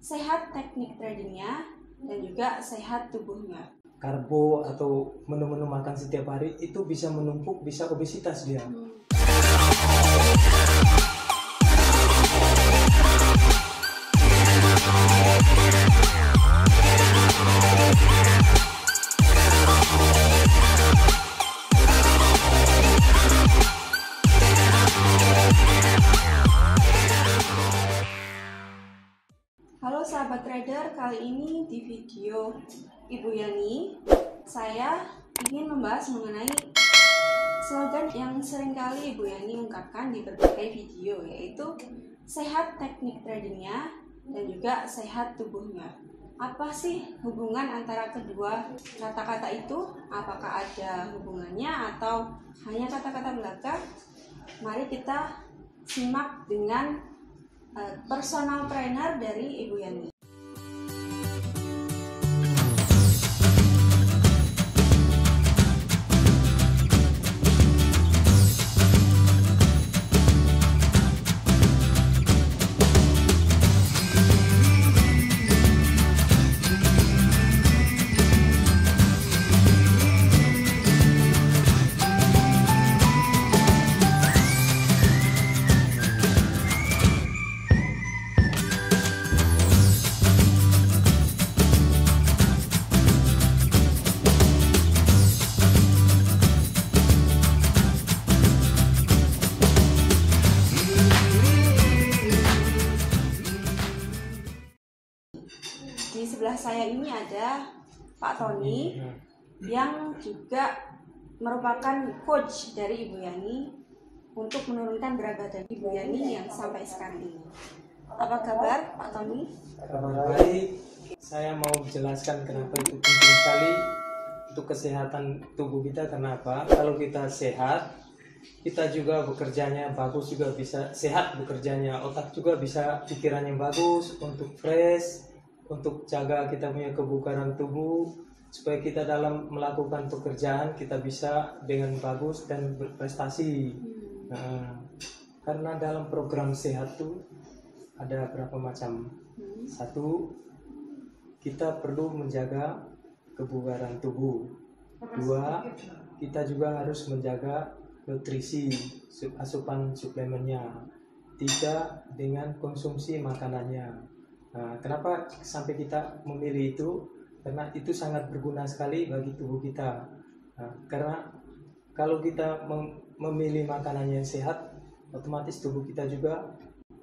sehat teknik tradingnya dan juga sehat tubuhnya. Karbo atau menu-menu makan setiap hari itu bisa menumpuk, bisa obesitas dia. Halo sahabat trader, kali ini di video Ibu Yani saya ingin membahas mengenai slogan yang seringkali Ibu Yani ungkapkan di berbagai video, yaitu sehat teknik tradingnya dan juga sehat tubuhnya. Apa sih hubungan antara kedua kata-kata itu? Apakah ada hubungannya atau hanya kata-kata belaka? Mari kita simak dengan personal trainer dari Ibu Yani. Di sebelah saya ini ada Pak Tony yang juga merupakan coach dari Ibu Yani untuk menurunkan berat badan Ibu Yani yang sampai sekarang ini. Apa kabar Pak Tony? Kabar baik. Saya mau jelaskan kenapa itu penting sekali untuk kesehatan tubuh kita. Kenapa? Kalau kita sehat, kita juga bekerjanya bagus, juga bisa sehat bekerjanya, otak juga bisa pikirannya bagus, untuk fresh, untuk jaga kita punya kebugaran tubuh, supaya kita dalam melakukan pekerjaan kita bisa dengan bagus dan berprestasi. Nah, karena dalam program sehat tuh ada berapa macam. Satu, kita perlu menjaga kebugaran tubuh. Dua, kita juga harus menjaga nutrisi, asupan suplemennya. Tiga, dengan konsumsi makanannya. Nah, kenapa sampai kita memilih itu? Karena itu sangat berguna sekali bagi tubuh kita. Nah, karena kalau kita memilih makanan yang sehat, otomatis tubuh kita juga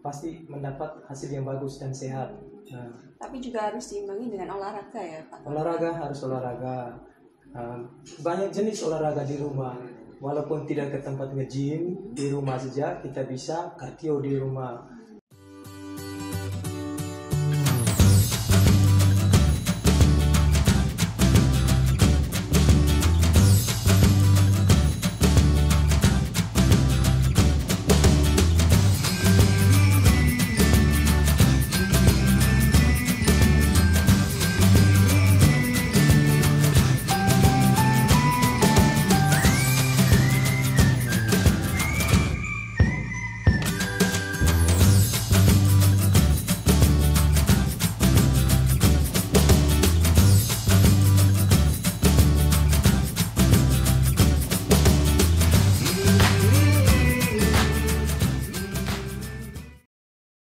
pasti mendapat hasil yang bagus dan sehat. Nah, tapi juga harus diimbangi dengan olahraga ya Pak? Olahraga harus olahraga. Banyak jenis olahraga di rumah. Walaupun tidak ke tempat nge-gym, di rumah saja kita bisa cardio di rumah.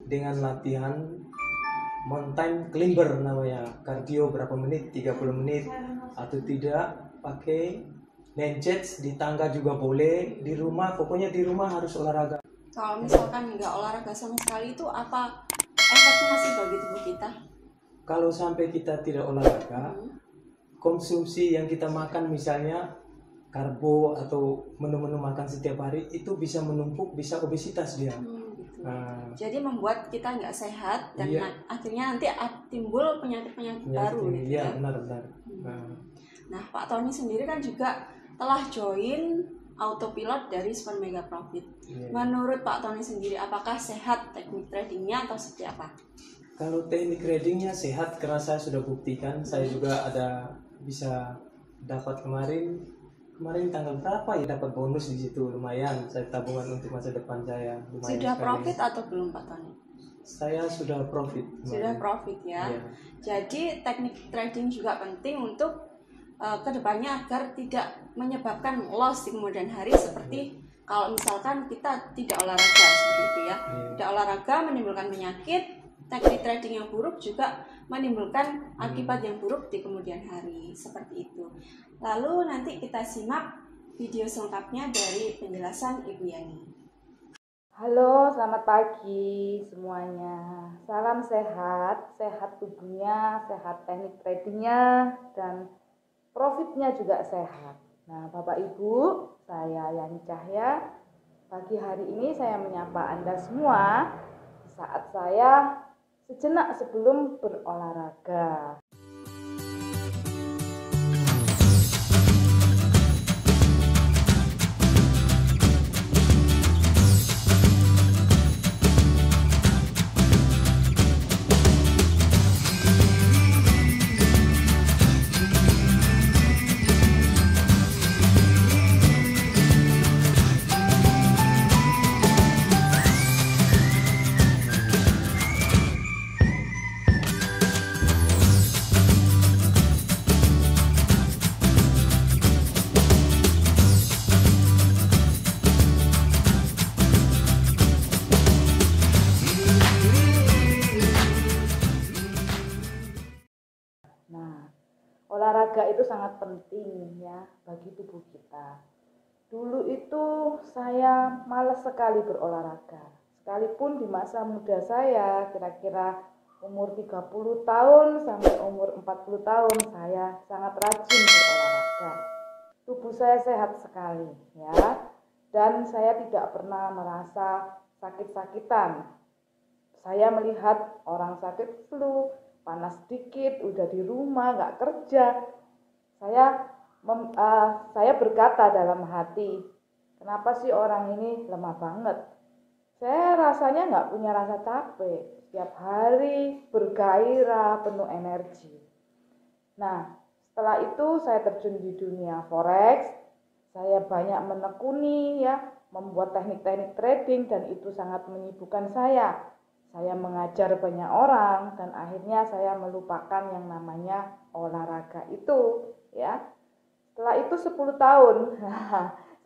Dengan latihan mountain climber namanya, cardio berapa menit, 30 menit atau tidak, pakai lencet di tangga juga boleh, di rumah, pokoknya di rumah harus olahraga. Kalau misalkan nggak olahraga sama sekali itu apa efeknya sih bagi tubuh kita? Kalau sampai kita tidak olahraga, konsumsi yang kita makan misalnya karbo atau menu-menu makan setiap hari itu bisa menumpuk, bisa obesitas dia. Jadi membuat kita nggak sehat dan akhirnya nanti timbul penyakit-penyakit baru gitu ya. Ya, benar. Nah, Pak Tony sendiri kan juga telah join autopilot dari Super Mega Profit. Menurut Pak Tony sendiri, apakah sehat teknik tradingnya atau seperti apa? Kalau teknik tradingnya sehat, karena saya sudah buktikan. Saya juga ada bisa dapat kemarin tanggal berapa ya, dapat bonus di situ lumayan. Saya tabungan untuk masa depan saya lumayan. Sudah sekali. profit atau belum Pak Tony? Saya sudah profit. Sudah profit ya. Iya. Jadi teknik trading juga penting untuk kedepannya agar tidak menyebabkan loss di kemudian hari, seperti kalau misalkan kita tidak olahraga seperti itu ya. Tidak olahraga menimbulkan penyakit, teknik trading yang buruk juga menimbulkan akibat yang buruk di kemudian hari, seperti itu. Lalu nanti kita simak video selengkapnya dari penjelasan Ibu Yani. Halo, selamat pagi semuanya. Salam sehat, sehat tubuhnya, sehat teknik tradingnya, dan profitnya juga sehat. Nah, Bapak Ibu, saya Yani Cahya. Pagi hari ini saya menyapa Anda semua di saat saya sejenak sebelum berolahraga. Olahraga itu sangat penting ya bagi tubuh kita. Dulu itu saya malas sekali berolahraga. Sekalipun di masa muda saya, kira-kira umur 30 tahun sampai umur 40 tahun, saya sangat rajin berolahraga. Tubuh saya sehat sekali ya. Dan saya tidak pernah merasa sakit-sakitan. Saya melihat orang sakit flu, panas sedikit, udah di rumah, nggak kerja. Saya berkata dalam hati, kenapa sih orang ini lemah banget? Saya rasanya nggak punya rasa capek, setiap hari bergairah, penuh energi. Nah, setelah itu saya terjun di dunia forex. Saya banyak menekuni ya, membuat teknik-teknik trading, dan itu sangat menyibukkan saya. Saya mengajar banyak orang dan akhirnya saya melupakan yang namanya olahraga itu ya. Setelah itu 10 tahun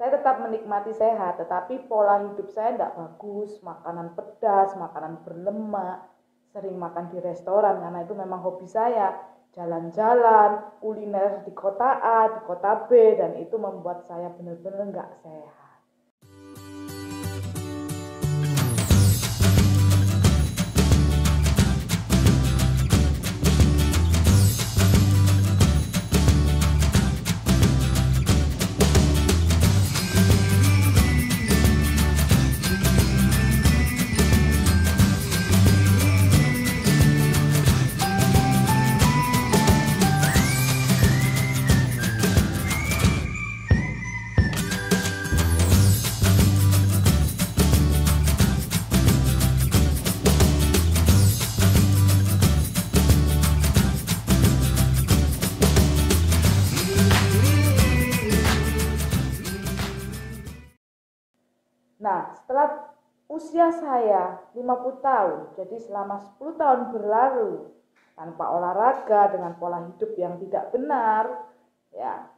saya tetap menikmati sehat, tetapi pola hidup saya tidak bagus, makanan pedas, makanan berlemak, sering makan di restoran karena itu memang hobi saya, jalan-jalan, kuliner di kota A, di kota B, dan itu membuat saya benar-benar nggak sehat. Nah, setelah usia saya 50 tahun, jadi selama 10 tahun berlalu tanpa olahraga dengan pola hidup yang tidak benar, ya,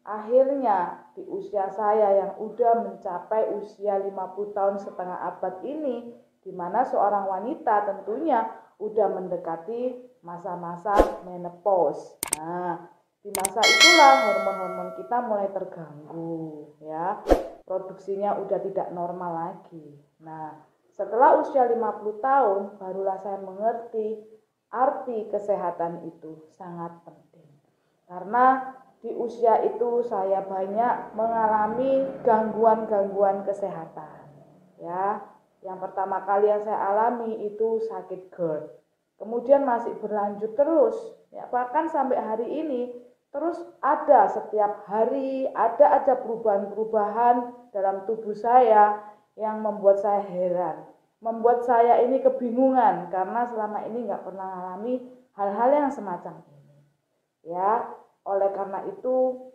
akhirnya di usia saya yang udah mencapai usia 50 tahun setengah abad ini, di mana seorang wanita tentunya udah mendekati masa-masa menopause. Nah, di masa itulah hormon-hormon kita mulai terganggu, ya. Produksinya udah tidak normal lagi. Nah, setelah usia 50 tahun, barulah saya mengerti arti kesehatan itu sangat penting. Karena di usia itu saya banyak mengalami gangguan-gangguan kesehatan. Ya, yang pertama kali yang saya alami itu sakit GERD. Kemudian masih berlanjut terus, ya, bahkan sampai hari ini terus ada, setiap hari ada aja perubahan-perubahan dalam tubuh saya yang membuat saya heran, membuat saya ini kebingungan karena selama ini nggak pernah mengalami hal-hal yang semacam ini. Ya, oleh karena itu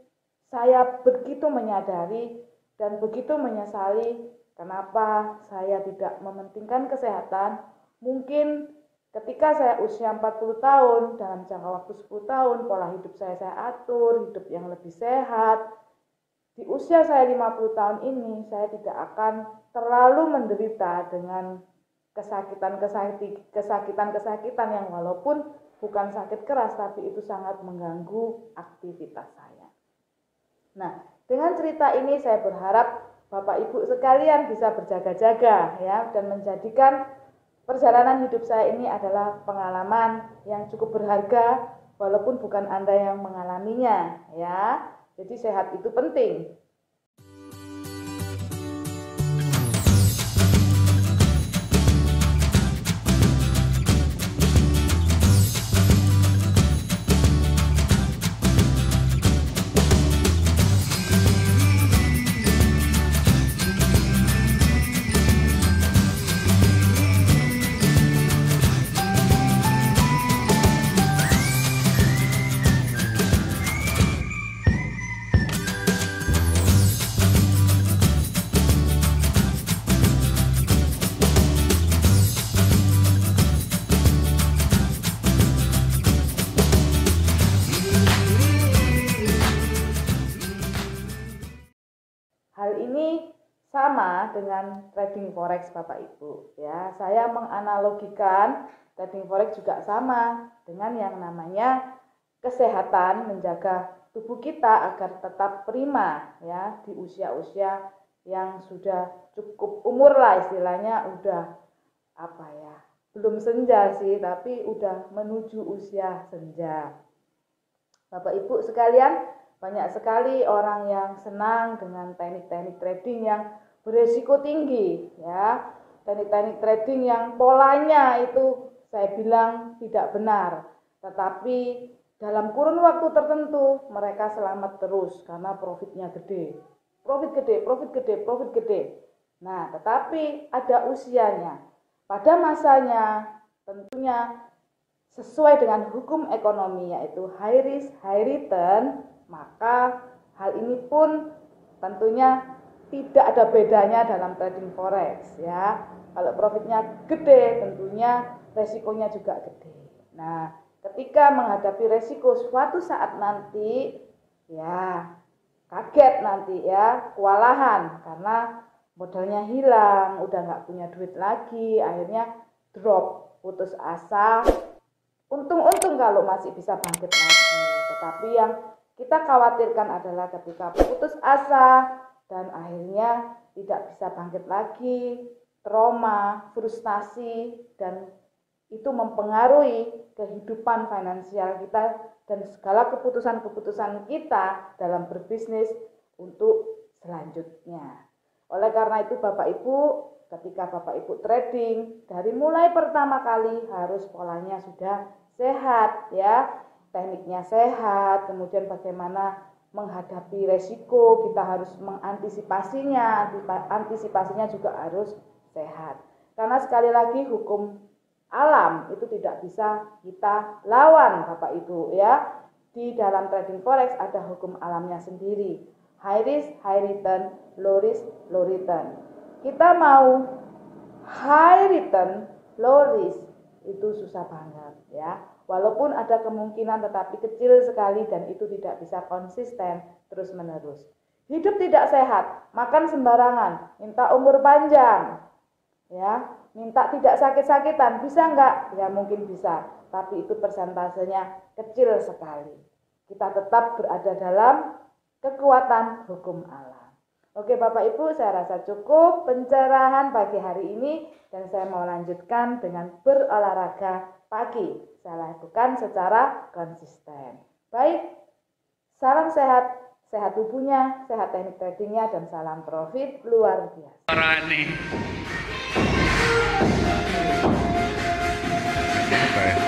saya begitu menyadari dan begitu menyesali kenapa saya tidak mementingkan kesehatan Mungkin ketika saya usia 40 tahun, dalam jangka waktu 10 tahun, pola hidup saya atur, hidup yang lebih sehat. Di usia saya 50 tahun ini, saya tidak akan terlalu menderita dengan kesakitan yang walaupun bukan sakit keras, tapi itu sangat mengganggu aktivitas saya. Nah, dengan cerita ini saya berharap Bapak Ibu sekalian bisa berjaga-jaga ya, dan menjadikan perjalanan hidup saya ini adalah pengalaman yang cukup berharga walaupun bukan Anda yang mengalaminya ya. Jadi sehat itu penting. Hal ini sama dengan trading forex Bapak Ibu ya. Saya menganalogikan trading forex juga sama dengan yang namanya kesehatan, menjaga tubuh kita agar tetap prima ya di usia-usia yang sudah cukup umur lah, istilahnya udah belum senja sih, tapi udah menuju usia senja. Bapak Ibu sekalian, banyak sekali orang yang senang dengan teknik-teknik trading yang beresiko tinggi ya. Teknik-teknik trading yang polanya itu saya bilang tidak benar. Tetapi dalam kurun waktu tertentu mereka selamat terus karena profitnya gede. Profit gede. Nah, tetapi ada usianya. Pada masanya tentunya sesuai dengan hukum ekonomi yaitu high risk, high return, maka hal ini pun tentunya tidak ada bedanya dalam trading forex ya. Kalau profitnya gede tentunya resikonya juga gede. Nah, ketika menghadapi resiko suatu saat nanti ya kaget nanti ya, kewalahan karena modalnya hilang, udah nggak punya duit lagi, akhirnya drop, putus asa. Untung-untung kalau masih bisa bangkit lagi. Tetapi yang kita khawatirkan adalah ketika putus asa dan akhirnya tidak bisa bangkit lagi, trauma, frustasi, dan itu mempengaruhi kehidupan finansial kita dan segala keputusan-keputusan kita dalam berbisnis untuk selanjutnya. Oleh karena itu Bapak Ibu, ketika Bapak Ibu trading, dari mulai pertama kali harus polanya sudah sehat ya. Tekniknya sehat, kemudian bagaimana menghadapi resiko, kita harus mengantisipasinya, antisipasinya juga harus sehat. Karena sekali lagi hukum alam itu tidak bisa kita lawan Bapak Ibu ya. Di dalam trading forex ada hukum alamnya sendiri. High risk, high return, low risk, low return. Kita mau high return, low risk itu susah banget ya. Walaupun ada kemungkinan tetapi kecil sekali dan itu tidak bisa konsisten terus menerus. Hidup tidak sehat, makan sembarangan, minta umur panjang. Ya, minta tidak sakit-sakitan, bisa enggak? Ya mungkin bisa, tapi itu persentasenya kecil sekali. Kita tetap berada dalam kekuatan hukum alam. Oke Bapak Ibu, saya rasa cukup pencerahan pagi hari ini dan saya mau lanjutkan dengan berolahraga pagi. Saya lakukan secara konsisten. Baik, salam sehat, sehat tubuhnya, sehat teknik tradingnya, dan salam profit luar biasa. Apa ya?